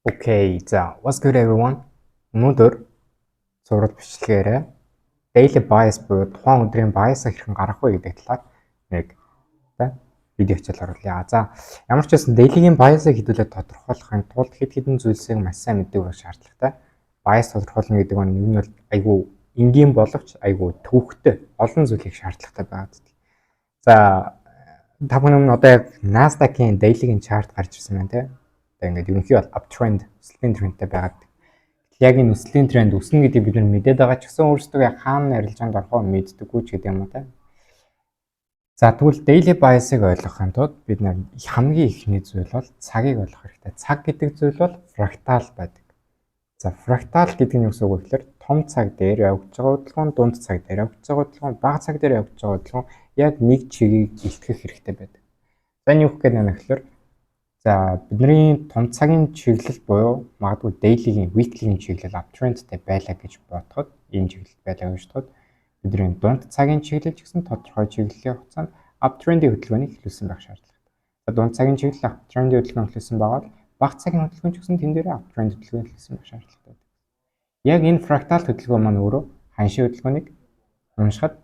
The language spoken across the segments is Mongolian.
Okay, за what's good everyone? Өнөөдөр зураг бичлэгээрээ daily bias буюу тухайн өдрийн bias-а хэрхэн гаргах вэ гэдэг талаар нэг видео хичээл оруулъя. За ямар ч байсан daily-гийн bias-ыг хэдүүлээ тодорхойлохын тулд хэд хэдэн зүйлсийг маш сайн мэддэг байх шаардлагатай. Bias тодорхойлно гэдэг нь бол айгүй энгийн боловч айгүй төвөгтэй олон зүйлийг шаардлагатай байгаа. За та бүхэн одоо яг Nasdaq-ийн daily-гийн chart гарч ирсэн байна тийм. Тэгээ ингээд ерөнхий бол uptrend, өслийн трендтэй байгаад. Яг энэ өслийн тренд өснө гэдгийг бид нар мэдээд байгаа ч гэсэн өөрсдөө яг хаана арилжаанд орохоо мэддэггүй ч гэдэг юм уу та. За тэгвэл daily bias-ыг ойлгохын тулд бид нар хамгийн ихний зүйл бол цагийг ойлгох хэрэгтэй. Цаг гэдэг зүйл бол фрактал байдаг. За фрактал гэдэг нь юу гэсэн үг вэ гэхээр том цаг дээр явж байгаа хөдөлгөөн, дунд цаг дээр явж байгаа хөдөлгөөн, бага цаг дээр явж байгаа хөдөлгөөн яг нэг чигийг илтгэх хэрэгтэй байдаг. За энэ юу гэх юм бэ гэхээр за бидний том цагийн чиглэл буюу магадгүй daily-гийн, weekly-гийн чиглэл uptrend-тэй байлаа гэж бодоход энэ чиглэл байлаа гэж бодоход бидний дунд цагийн чиглэл ч гэсэн тодорхой чиглэлийн хугацаанд uptrend-ийн хөдөлгөөнийг эхлүүлсэн байх шаардлагатай. За дунд цагийн чиглэл uptrend-ийн хөдөлгөөн эхлүүлсэн байгаа бол бага цагийн хөдөлгөөн ч гэсэн тэн дээр uptrend хөдөлгөөн эхлүүлсэн байх шаардлагатай. Яг энэ fractal хөдөлгөөн маань өөрөө ханшийн хөдөлгөөнийг уншихад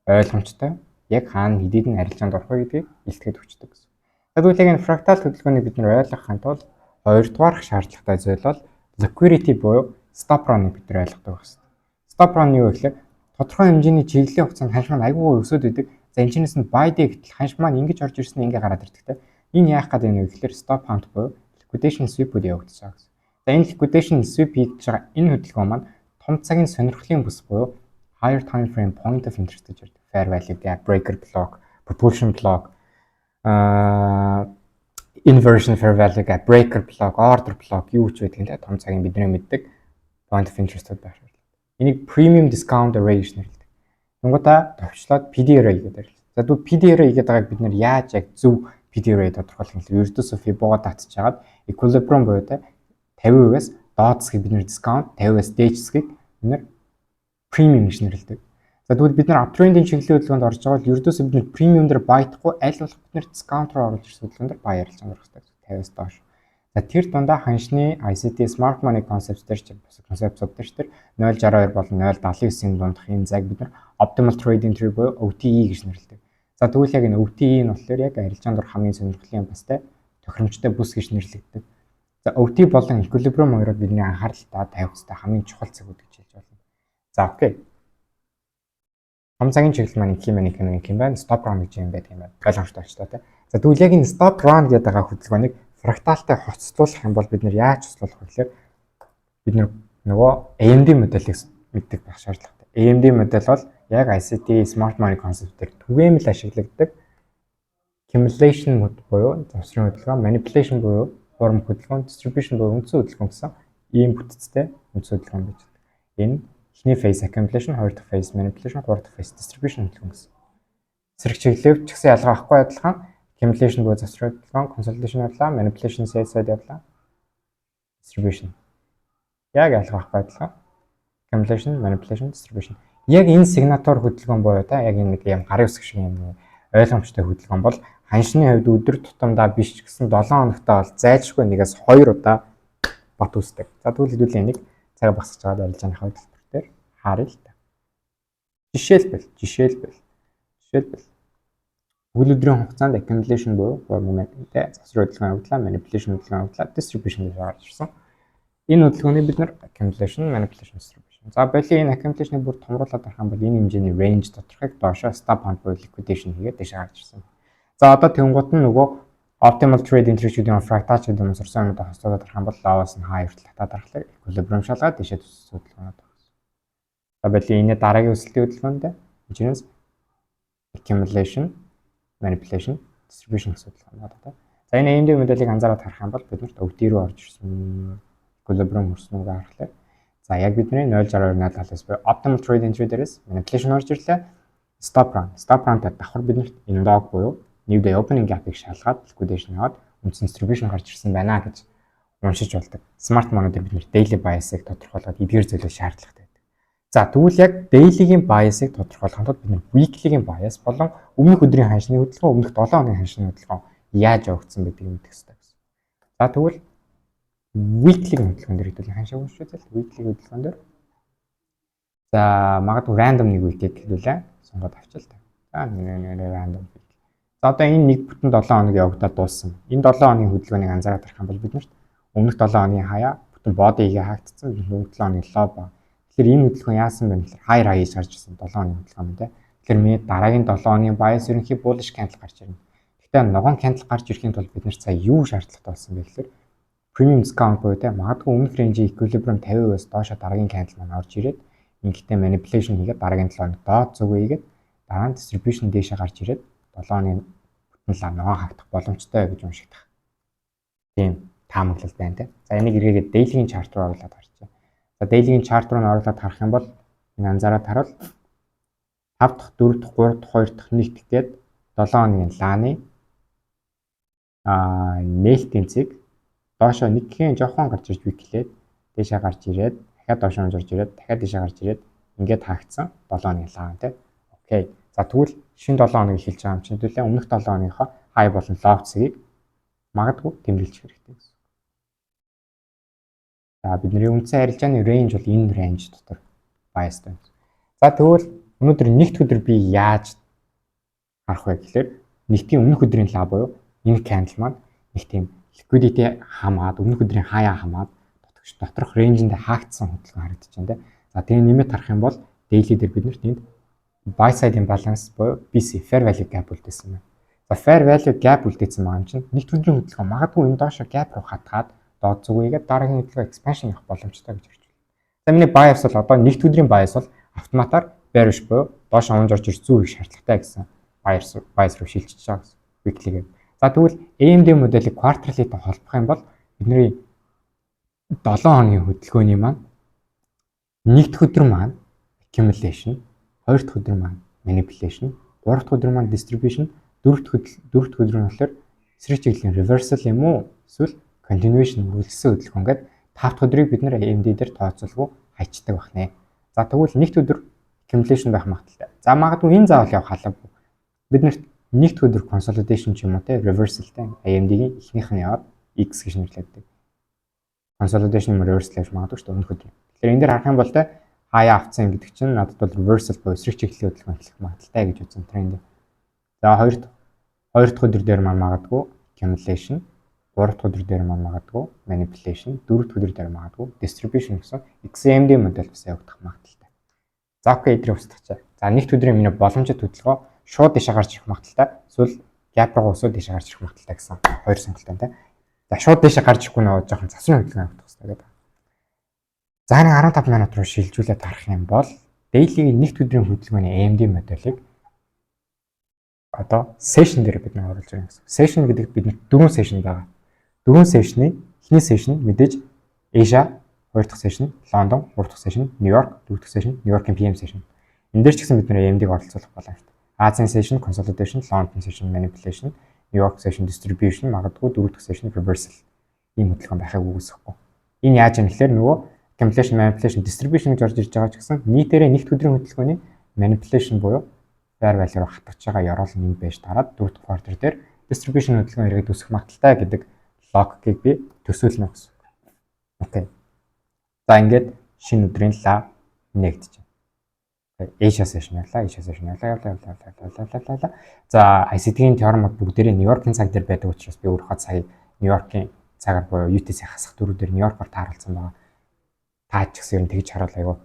ойлгомжтой яг хаана хэдийдэн арилжаанд орох вэ гэдгийг илтгэхэд өгчдөг гэсэн. Тэгвэл яг энэ fractal хөдөлгөөнийг бид нар ойлгохын тулд хоёрдугаар шаардлагатай зүйл бол liquidity буюу stop run-ыг бид нар ойлгох хэрэгтэй. Stop run юу вэ гэхээр тодорхой хэмжээний чиглэлийн хугацаанд ханш маань айгүй өсөд идэг. За энэ чинээс нь buy day гэтэл ханш маань ингэж орж ирсэн ингээ гараад ирдэг. Энэ яах гэдэг нь вэ гэхээр stop hunt буюу liquidation sweep-үүд явагдаж байгаа гэсэн. За энэ liquidation sweep хийж байгаа энэ хөдөлгөөн маань том цагийн сонирхлын бүс буюу higher time frame point of interest гэж ярьдаг. Fair value gap, breaker block, propulsion block, inversion fair value gap, breaker block, order block юу ч байдаг нэ том цагийн бидний мэддэг point of interest-үүд байх шаардлага. Энийг premium discount array гэж нэрлэдэг. Тэнгуудаа товчлоод PD array гэдэг нэрлэдэг. За тэгвэл PD array гэдэг байгааг бид нэр яаж яг зөв PD array тодорхойлох юм бэ? Ердөөсөө Fibonacci татчихагаад equilibrium буюу 50%-аас доод хэсгийг бид нэр discount, 50%-аас дээд хэсгийг бид нэр premium гэж нэрлэдэг. За тэгвэл бид нар uptrend-ийн чиглэлийн хөдөлгөөнд орж байгаа бол ердөөсөө бид нар premium дээр байтахгүй аль болох бид нар discount руу оруулж ирсэн хөдөлгөөнд дээр buy арилж амрах хэрэгтэй. 50-аас доош. За тэр дундаа ханшны ICT smart money concept дээр ч концепцууд дээр ч тэр 0.62 болон 0.79-ийн дундах энэ зайг бид нар optimal trading tree буюу OTE гэж нэрлэдэг. За тэгвэл яг энэ OTE нь болохоор яг арилжаанд орох хамгийн сонирхолтой бастай тохиромжтой бүс гэж нэрлэгддэг. За OTE болон equilibrium хоёроо бидний анхааралтаа тавих хэрэгтэй хамгийн чухал цагууд гэж хэлж байна. За окей. Том цагийн чиглэл маань их юм байна. Stop run гэж юм байдаг юм байна. Ойлгомжтой ч та тийм. За тэгвэл яг энэ stop run гэдэг хөдөлгөөнийг фракталтай хоцлуулах юм бол бид нэр яаж хоцлуулах вэ гэхээр бид нөгөө AMD модельийг мэддэг байх шаардлагатай. AMD модель бол яг ICT smart money concept дээр түгээмэл ашиглагддаг accumulation мод буюу завсрын хөдөлгөөн, manipulation буюу форм хөдөлгөөн, distribution буюу үндсэн хөдөлгөөн гэсэн ийм бүтцтэй үндсэн хөдөлгөөн байж байна. Энэ эхний phase accumulation, хоёр дахь phase manipulation, гурав дахь phase distribution хөдөлгөөн гэсэн. Зэрэг чиглэлд ч гэсэн ялгаа авахгүй адилхан accumulation буюу завсрын хөдөлгөөн, consolidation явлаа, manipulation sell side явлаа, distribution. Яг ялгаа авахгүй адилхан accumulation, manipulation, distribution. Яг энэ сигнатур хөдөлгөөн буюу та яг энэ нэг юм гарын үсэг шиг юм ойлгомжтой хөдөлгөөн бол ханшны хувьд өдөр тутамдаа биш ч гэсэн 7 хоногтаа бол зайлшгүй нэгээс 2 удаа бат үүсдэг. За тэгвэл хэдүүлээ энийг цаг багсаж байгаа арилжааныхаа хөтөлбөр дээр харъя л та. Жишээлбэл үйл өдрийн хугацаанд accumulation буюу моменттэй завсрын хөдөлгөөн явуулаа, manipulation хөдөлгөөн явуулаа, distribution гэж гарч ирсэн. Энэ хөдөлгөөнийг бид нар accumulation, manipulation, distribution. За боли энэ accumulation-ыг бүр томруулаад авах юм бол энэ хэмжээний range тодорхойг доошоо stop hunt буюу liquidation хийгээд дэше гарч ирсэн. За одоо тэнгуут нь нөгөө optimal trading tree-ийн fractal гэдэг юм сурсан юмудаа хоцлоод авах юм бол low-аас нь high хүртэл татаад арахлаа equilibrium шалгаад дэше төсөл хөдөлгөөнөд байна. За боли энэ дараагийн өсөлтийн хөдөлгөөнд энэс accumulation, manipulation, distribution гэсэн хөдөлгөөн байна. За энэ AMD модельийг анзаараад харах юм бол биднэрт OT руу орж ирсэн equilibrium хүрсэн үг харахлаа. За яг бидний 0.62 буюу optimal trading tree дээрээс manipulation орж ирлээ. Stop run-тай давхар биднэрт энэ log буюу new day opening gap-ыг шалгаад liquidation яваад үндсэн distribution гарч ирсэн байна гэж уншиж болдог. Smart money дээр бид нэр daily bias-ыг тодорхойлоод эдгээр зүйлээ шаардлагатай байдаг. За тэгвэл яг daily-гийн bias-ыг тодорхойлоход бид нэр weekly-гийн bias болон өмнөх өдрийн ханшны хөдөлгөөн, өмнөх 7 хоногийн ханшны хөдөлгөөн яаж явагдсан гэдгийг мэдэх хэрэгтэй гэсэн. За тэгвэл weekly хөдөлгөөн дээр хэдүүл ханшаа уншиж үзэл. Weekly хөдөлгөөн дээр. За магадгүй random нэг week-ийг хэлүүлээ. Сонгоод авчил. За нэг random week. За одоо энэ нэг бүтэн 7 хоног явагдаад дууссан. Энэ 7 хоногийн хөдөлгөөнийг анзаараад харах юм бол биднэрт өмнөх 7 хоногийн хаяа бүтэн body-гээ хаагдсан. Өмнөх 7 хоногийн low ба. Тэгэхээр энэ хөдөлгөөн яасан бэ гэхээр higher high гарч ирсэн 7 хоногийн хөдөлгөөн юм дээ. Тэгэхээр ми дараагийн 7 хоногийн bias ерөнхий bullish candle гарч ирнэ. Гэхдээ ногоон candle гарч ирэхийн тулд бид нар сая юу шаардлагатай болсон бэ гэхээр premium discount буюу те магадгүй өмнөх range-ийн equilibrium 50%-аас доошо дараагийн candle маань орж ирээд ингэхдээ manipulation хийгээд дараагийн 7 хоног доод зүгөө хийгээд дараа нь distribution дээшээ гарч ирээд 7 хоногийн бүтэн лав ногоон хаагдах боломжтой гэж уншигдах. Тийм таамаглал байна те. За энийг эргээгээд daily-ийн chart руу оруулаад харчих. За daily-ийн chart руу оруулаад харах юм бол энэ анзаараад харуул 5 дахь, 4 дахь, 3 дахь, 2 дахь нэгт гээд 7 хоногийн лааны нээлтийн цэг доошоо нэг гэхэн жоохон гарч ирж weekly-ээд дээшээ гарч ирээд дахиад доошоо орж ирээд дахиад дээшээ гарч ирээд ингээд хаагдсан 7 хоногийн лаан те. Окей. За тэгвэл шинэ 7 хоногийг хэлж байгаа юм чинь хэдүүлээ өмнөх 7 хоногийнхоо high болон low цэгийг магадгүй тэмдэглэж хэрэгтэй гэсэн. За бидний үндсэн арилжааны range бол энэ range дотор bias байна. За тэгвэл өнөөдөр нэгд өдөр би яаж харах вэ гэхээр нэгдийн өмнөх өдрийн лав буюу энэ candle маань нэг тийм liquidity хамаад өмнөх өдрийн хаяа хамаад доторх range-нд хаагдсан хөдөлгөөн харагдаж байна те. За тэгээ нэмээд харах юм бол daily дээр биднэрт энд buy side-ийн balance буюу BC fair value gap үлдээсэн байна. За fair value gap үлдээсэн байгаа юм чинь нэгд өдрийн хөдөлгөөн магадгүй энэ доошо gap руу хатгаад доод зүгийгээд дараагийн хөдөлгөөн expansion явах боломжтой гэж хэлж байна. За миний bias бол одоо нэгд өдрийн bias бол автоматар bearish буюу доош онж орж ирж зүү их шаардлагатай гэсэн bias руу шилжиж байгаа гэсэн weekly-гээ. За тэгвэл AMD моделийг quarterly-тэй холбох юм бол бидний 7 хоногийн хөдөлгөөний маань нэг дахь өдөр маань accumulation, хоёр дахь өдөр маань manipulation, гурав дахь өдөр маань distribution, дөрөв дахь өдөр нь болохоор эсрэг чиглэлийн reversal юм уу? Эсвэл continuation үргэлжлсэн хөдөлгөөн гэдэг 5 дахь өдрийг бид нэр AMD дээр тооцоолгүй хайчдаг байна. За тэгвэл нэгд өдөр accumulation байх магадaltaй. За магадгүй энэ заавал явах халаагүй. Бид нарт нэгд өдөр consolidation ч юм уу те reversalтай AMD-ийн эхнийх нь яваад X гэж нэрлэдэг. Consolidation reversal гэж магадгүй шүү дээ өмнөх өдөр. Тэгэхээр энэ дээр харах юм бол те хаяа авцсан гэдэг чинь надад бол reversal буюу эсрэг чиглэлийн хөдөлгөөн хэлэх магадaltaй гэж үзсэн тренд. За хоёр дахь өдөр дээр маань магадгүй accumulation, гурав дахь өдөр дээр маань магадгүй manipulation, дөрөв дахь өдөр дээр магадгүй distribution гэсэн XAMD модель бас явагдах магадaltaй. За окей эдрийг устгачаа. За нэгд өдрийн миний боломжит хөдөлгөөн шууд дэше гарч ирэх магадaltaй. Эсвэл gap руу усууд дэше гарч ирэх магадaltaй гэсэн хоёр сонголттой те. За шууд дэше гарч ирэхгүй нөө жоохон засварын хөдөлгөөн авах хэрэгтэй гэдэг. За нэг 15 минут руу шилжүүлээд харах юм бол daily-ийн нэгд өдрийн хөдөлгөөний AMD моделийг одоо session дээр бид нэг оруулж байгаа гэсэн. Session гэдэг бид 4 session байгаа. 4 session-ийн эхний session мэдээж Asia, хоёр дахь session Лондон, гурав дахь session Нью-Йорк, дөрөв дахь session Нью-Йоркийн PM session. Энэ дээр ч гэсэн бид AMD-г оролцуулах болно шүү дээ. Азийн session consolidation, London session manipulation, Нью-Йорк session distribution, магадгүй дөрөв дахь session reversal. Ийм хөдөлгөөн байхыг үгүйсэхгүй. Энэ яаж юм гэхээр нөгөө accumulation, manipulation, distribution гэж орж ирж байгаа ч гэсэн нийтээрээ нэгд өдрийн хөдөлгөөний manipulation буюу fair value руу хатгаж байгаа яроол нь байж дараад дөрөв дахь квартер дээр distribution хөдөлгөөн эргээд үсэх магадaltaй гэдэг логикийг би төсөөлнө гэсэн. Окей. За ингээд шинэ өдрийн лав нэгдэж байна. Asia session явлаа. За ICT-ийн теоремод бүгдээрээ Нью-Йоркийн цаг дээр байдаг учраас би өөрөө сая Нью-Йоркийн цагаар буюу UTC хасах дөрүүдээр Нью-Йоркоор тааруулсан байгаа. Таач гэсэн юм тэгж харуул аягүй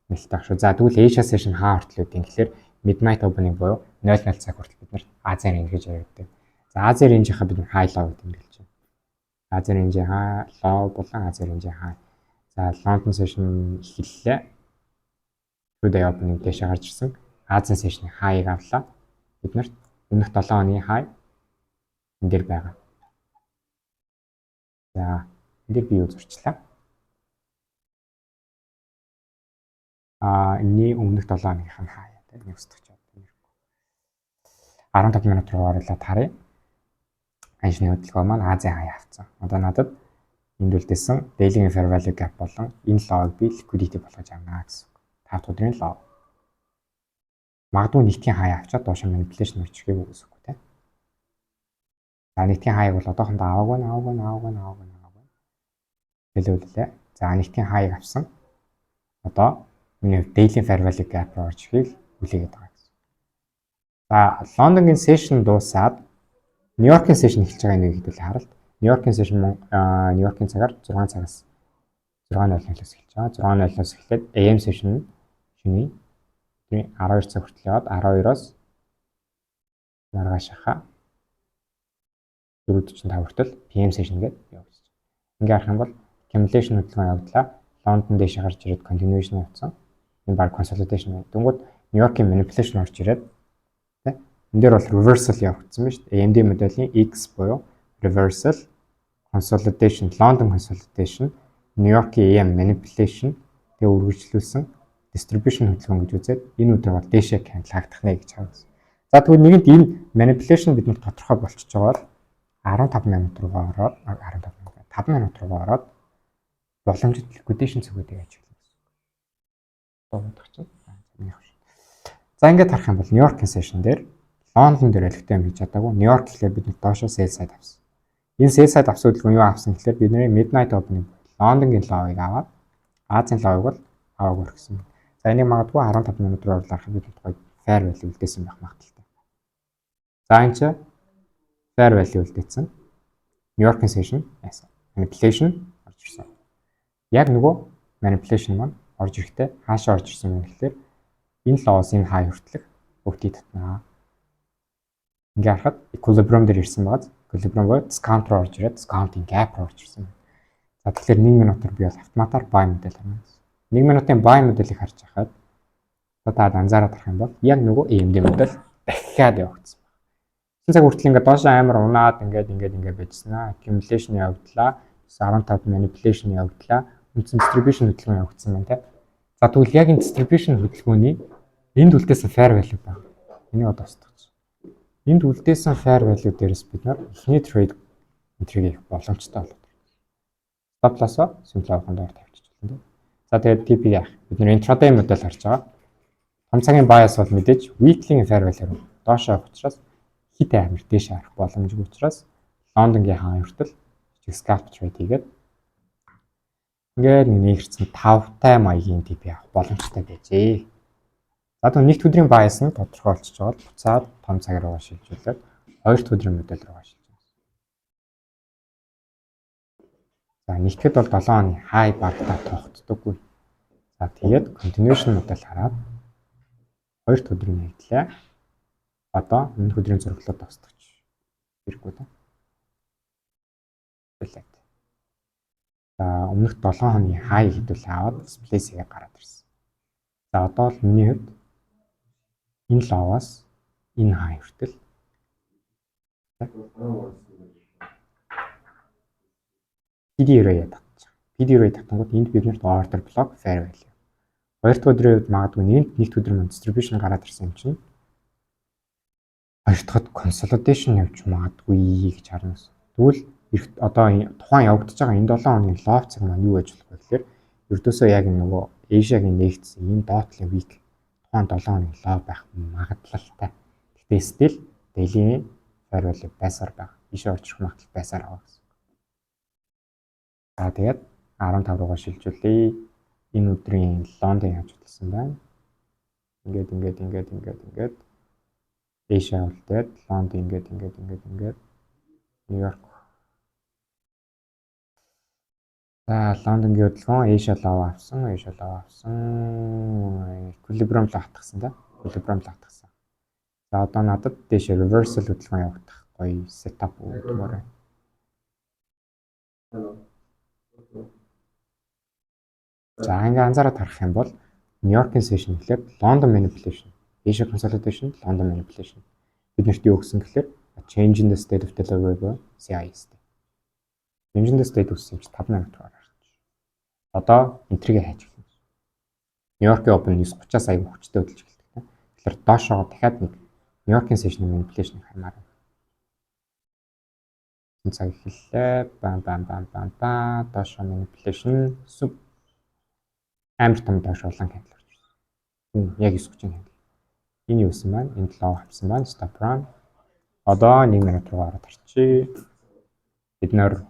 нэлээд шүү. За тэгвэл Asia session хаа хүртэл үүдийн гэхээр midnight opening буюу 00 цаг хүртэл бид нэр Азийн range гэж яригддаг. За Азийн range-ийнхаа бид high low гэдэг нь хэлж байна. Азийн range-ийн high low болон Азийн range-ийн high. За London session эхэллээ. Today opening дэше гарч ирсэн. Азийн session high-ыг авлаа. Бид нарт өмнөх 7 хоногийн high энэ дээр байгаа. За энэ дээр би юу зурчлаа? Энэний өмнөх 7 хоногийнх нь хаяа тийм нэг устгах чаддаг. 15 минут руу оруулаад харъя. Аншны хөдөлгөөн маань Азийн хаяа авцсан. Одоо надад энд үлдээсэн daily fair value gap болон энэ лоог би liquidity болгож авнаа гэсэн. 5 өдрийн лоо. Магадгүй нэгтийн хаяа авчаад доошо manipulation хийчихээ үгүйсэхгүй тийм. За нэгтийн хаяаг бол одоохондоо аваагүй. хэлүүллээ. За нэгтийн хаяг авсан. Одоо миний daily fair value gap руу орж ирэхийг үлээгээд байгаа гэсэн. За Лондонгийн session дуусаад Нью-Йоркийн session эхэлж байгаа нэг хэдүүл харалт. Нью-Йоркийн session Нью-Йоркийн цагаар 6 цагаас 6:00-аас эхэлж байгаа. 6:00-аас эхлээд AM session нь шөнийн 12 цаг хүртэл яваад 12-оос маргааш хаа 4:45 хүртэл PM session гэдэг явагдаж байна. Ингээ харах юм бол accumulation хөдөлгөөн явагдлаа. Лондон дэше гарч ирээд continuation явуулсан. Энэ баг consolidation байна. Тэнгүүд Нью-Йоркийн manipulation орж ирээд тэ энэ дээр бол reversal явагдсан байна шүү дээ. AMD моделийн X буюу reversal, consolidation, London consolidation, Нью-Йоркийн AM manipulation тэгээ үргэлжлүүлсэн distribution хөдөлгөөн гэж үзээд энэ өдөр бол дэше хандлагдах нэ гэж харагдсан. За тэгвэл нэгэнт энэ manipulation биднэрт тодорхой болчихж байгаа бол 15 минут руугаа ороод 5 минут руугаа ороод боломжит liquidation цэгүүдийг ажиглана гэсэн. Бодох чинь. За ингээд харах юм бол Нью-Йоркийн session дээр Лондон дээр электron хийж чадаагүй. Нью-Йорк гэхлээр бид доошоо sell side авсан. Энэ sell side авсан хөдөлгөөн юу авсан гэхлээр бидний midnight opening Лондонгийн ловыг аваад Азийн ловыг бол аваагүй орхисон. За энийг магадгүй 15 минут руу орлох бид гоё fair value үлдээсэн байх магадaltaй. За энэ чинь fair value үлдээсэн. Нью-Йоркийн session manipulation орж ирсэн. Яг нөгөө manipulation маань орж ирэхдээ хаашаа орж ирсэн бэ гэхлээр энэ лоос энэ хай хүртэлх бүгдийг татнаа. Ингээ харахад equilibrium дээр ирсэн байгаа. Equilibrium бол discount руу орж ирээд discount-ийн gap руу орж ирсэн. За тэгэхээр 1 минутаар би бол автоматар buy модель харна. 1 минутын buy моделийг харж байхад та анзаараад харах юм бол яг нөгөө AMD модель дахиад явагдсан. Энэ цаг хүртэл ингээ доош амар унаад ингээ байжснаа. Accumulation явагдлаа. 15 manipulation явагдлаа. Үндсэн distribution хөдөлгөөн явагдсан байна те. За тэгвэл яг энэ distribution хөдөлгөөний энд үлдээсэн fair value байна. Энийг одоо устгах. Энд үлдээсэн fair value дээрээс бид нар эхний trade энтрийг хийх боломжтой болоод. Stop loss-оо simple авахын доор тавьчих болно. За тэгээд TP яах? Бид нар intraday модель харж байгаа. Том цагийн bias бол мэдээж weekly fair value руу доош авах учраас хит амир дээш харах боломжгүй учраас Лондонгийн хаан хүртэл scalp trade хийгээд ингээд нэгэрсэн 5-тай маягийн TP авах боломжтой байжээ. За тэгвэл нэгд өдрийн bias нь тодорхой болчихж байгаа бол буцаад том цаг руугаа шилжүүлээд хоёрт өдрийн модель руугаа шилжүүлсэн. За нэгтгэд бол 7 оны high багтаа тогтдоггүй. За тэгээд continuation модель хараад хоёрт өдрийн хэвлээ. Одоо өмнөх өдрийн зурглалд тусдагч хэрэггүй та. За өмнөх 7 хоногийн high хэдүүл аваад display-ийг гараад ирсэн. За одоо л миний хувьд энэ ловоос энэ high хүртэл PD-рээ татчих. PD-рээ татангууд энд биднэрт order block fair value. Хоёр дахь өдрийн үед магадгүй нэгд өдөр мөн distribution гараад ирсэн юм чинь хоёр дахьд consolidation явж магадгүй гэж харна. Тэгвэл одоо тухайн явагдаж байгаа энэ 7 хоногийн low цаг маань юу гэж болох вэ гэхээр ердөөсөө яг нөгөө Asia-гийн нэгдсэн энэ доотлын week тухайн 7 хоногийн low байх магадлалтай. Гэхдээ still daily fair value байсаар байна. Ийшээ орж ирэх магадлал байсаар байгаа гэсэн. За тэгээд 15 руугаа шилжүүлээ. Энэ өдрийн Лондон яаж хөтлсөн байна. Ингээд Asia үлдээд Лондон ингээд Нью-Йорк. За Лондонгийн хөдөлгөөн Asia лав авсан. Equilibrium л хатгсан да. За одоо надад дэше reversal хөдөлгөөн явагдах гоё setup өгмөр байна. За ингээ анзаараад харах юм бол Нью-Йоркийн session гэхлээр London manipulation, Asia consolidation, London manipulation. Биднэрт юу өгсөн гэхлээр change in the state of deliverable CISD. Change in the state үссэн чинь 5 минут гарч. Одоо энтрийг хайж эхэлнэ. Нью-Йоркийн open 9:30-аас аягүй хүчтэй хөдөлж эхэлдэг. Тэгэхээр доошоо дахиад нэг Нью-Йоркийн session manipulation хармаар байна. Энэ цаг эхэллээ. Доошоо manipulation амар том доош улаан хандл орж ирсэн. Яг 9:30 хандл. Энэ юу гэсэн байна? Энд лоо авсан байна. Stop run. Одоо 1 минут руу ороод харчээ. Бид нэр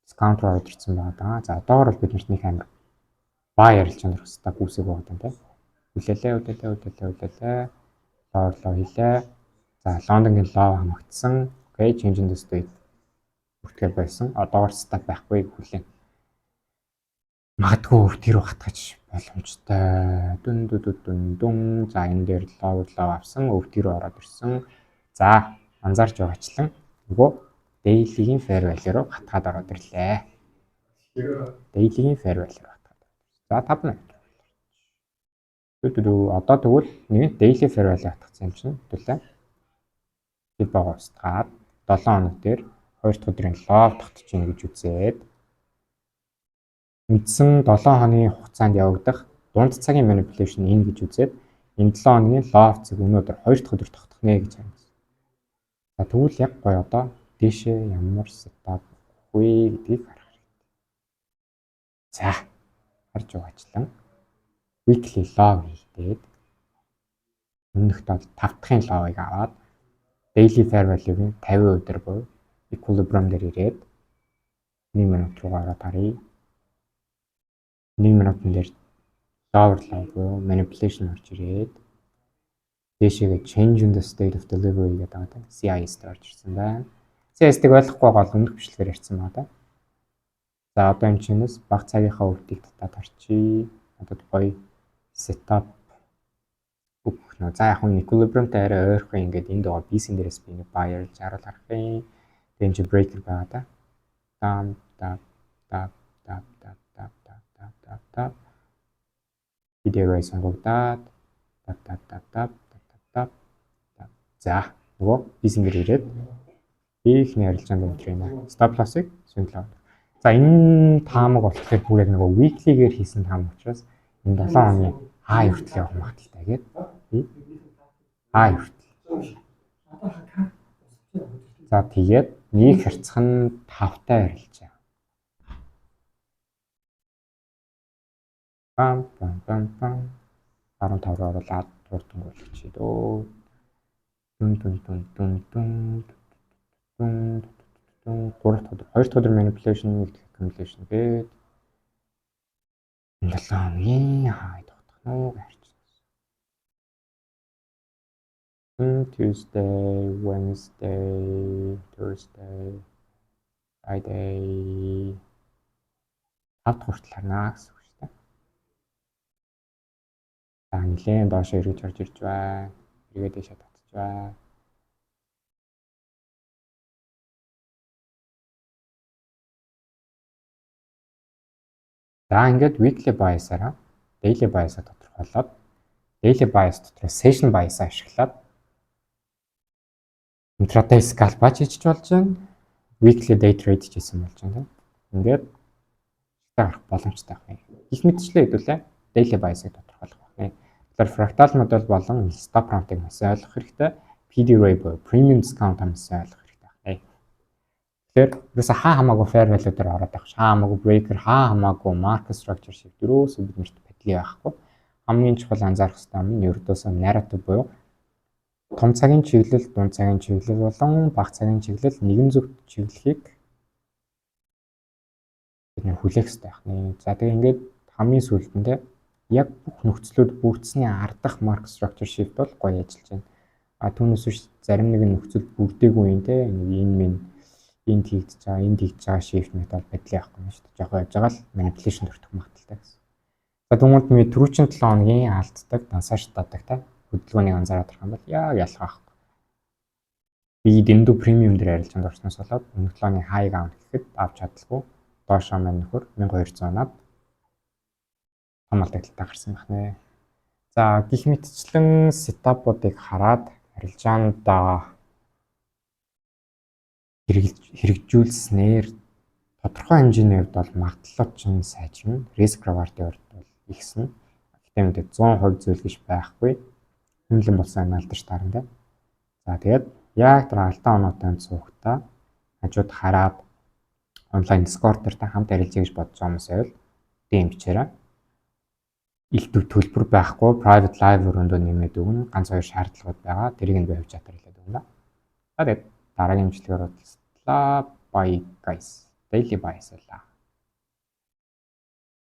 discount руу ордорсон байгаа. За одоогор бол бид нарт нэг амар баа ярилцсан дөрөх хэвээр гүйсэг байгаа юм тийм. Үлээлээ. Лоо хийлээ. За Лондонгийн лоо хамагдсан. Окей, change in the state бүртгэл байсан. Одоогор стат байхгүй хүлээн. Магадгүй өвтөр хатгаж боломжтой. Дүн. За энэ дээр лоо авсан, өвтөр ороод ирсэн. За анзаарч байгаачлан нөгөө daily-ийн fair value руу хатгаад ороод ирлээ. Daily-ийн fair value руу хатгаад. За 5 минут. Одоо тэгвэл нэг daily fair value хатгсан юм чинь төлөө. Би байгаа устгаад 7 хоног дээр 2 дахь өдрийн лоо тогтож ийн гэж үзээд үндсэн 7 хоногийн хугацаанд явагдах дунд цагийн manipulation энэ гэж үзээд энэ 7 хоногийн лоо цэг өнөөдөр 2 дахь өдөр тогтох нэ гэж байна. За тэгвэл яг гоё одоо дээшээ ямар setup вэ гэдгийг харах хэрэгтэй. За харж байгаачлан weekly log хийгээд өмнөхд бол 5 дахьын log-ыг аваад daily fair value-гийн 50% дээр буюу equilibrium дээр ирээд 1 минут руу гараад харъя. 1 минутын дээр lower log буюу manipulation орж ирээд дээшээгээ change in the state of delivery гэдэг байгаа. CIS дээр орж ирсэн байна. CIS-ийг ойлгохгүй бол өмнөх бичлэгээр ярьсан байна. За одоо энэ чинээс баг цагийнхаа өвдгийг татаад харчий. Одоо гоё setup өгөх нөө. За яг нь equilibriumтай арай ойрхон ингээд энд байгаа BC дээрээс би нэг buyer заруул харах юм. Then breaker байгаа да. Тап. Видеогоо сонгогдаад тап. За нөгөө BC-ээр ирээд ихний арилжаанд өнтрийнэ. Stop loss-ыг сунлаа. За энэ таамаг болохоор бүр яг нөгөө weekly-гээр хийсэн таамаг учраас энэ 7 хоногийн хай хүртэл явах магадaltaй гээд би хай хүртэл. За тэгээд нэг харьцах нь 5-тай арилжаа. Бам 15 руу оруулаад дурдан гүйлгчээ дөө. Дүн 3 дахь өдөр 2 дахь өдөр manipulation accumulation гээд 7 хоногийн хай тогтох нь гарч. Tuesday, Wednesday, Thursday, Friday 5 дахь хүртэл харнаа гэсэн үг шүү дээ. За нэлээд доошоо эргэж орж ирж байна. Эргээд дэшээ татчих байна. За ингээд weekly bias-аараа daily bias-а тодорхойлоод daily bias дотор session bias-а ашиглаад intraday scalp хийж болж байна. Weekly day trade хийсэн болж байна. Ингээд гарах боломжтой байна. Их мэдчлээ хэдүүлээ daily bias-ыг тодорхойлох байна. Тэгэхээр fractal модель болон stop prompt-ыг маш ойлгох хэрэгтэй. PD Ray буюу premium discount маш ойлгох хэрэгтэй байна. Тэгэхээр ерөөсөө хамаагүй fair value дээр ороод авах. Хамаагүй breaker, хамаагүй market structure shift ерөөсөө биднэрт бэдлээ байхгүй. Хамгийн чухал анзаарах хэрэгтэй нь ердөөсөө narrative буюу том цагийн чиглэл, дунд цагийн чиглэл болон бага цагийн чиглэл нэгэн зөв чиглэлийг бид хүлээх хэрэгтэй байна. За тэгээ ингээд хамгийн сүүлдэндээ яг бүх нөхцлүүд бүрдсэний ардах market structure shift бол гоё ажиллаж байна. А түүнээс биш зарим нэгэн нөхцөл бүрдээгүй юм те энд хийгдэж байгаа shift метод бэдлээ авахгүй юм шүү дээ. Жохоо явж байгаа л manipulation төрөх магадaltaй гэсэн. За тэгмээд ми түрүүчийн 7 хоногийн алддаг, дансааш татдаг та хөдөлгөөнийг анзаараад байгаа юм бол яг ялгаа авахгүй. Би дэндүү премиум дээр арилжаанд орсноос болоод өмнөх 7 хоногийн хайг аавн гэхэд авч чадлаггүй. Доошоо маань нөхөр 1200-аад том алдагтай гарсан байна. За гих мэтчлэн сетапуудыг хараад арилжаандаа хэрэгжүүлснээр тодорхой хэмжээний хувьд бол магадлал чинь сайжирна. Risk reward-ийн хувьд бол ихсэн. Гэхдээ мэдээ 100% зүйл гэж байхгүй. Хэмлэн болсон аналдаж таарна. За тэгээд яг тэр алтан оноотой цугтаа хажууд хараад онлайн Discord дээр та хамт арилжаа гэж бодож байгаа хүмүүс байвал DM бичээрэй. Илт төлбөр байхгүй private live өрөөндөө нэмээд өгнө. Ганц хоёр шаардлагууд байгаа. Тэрийг нь би хувь чатаар хэлээд өгнө. За тэгээд дараагийн бичлэгээр уулзлаа. Bye guys. daily bias байлаа.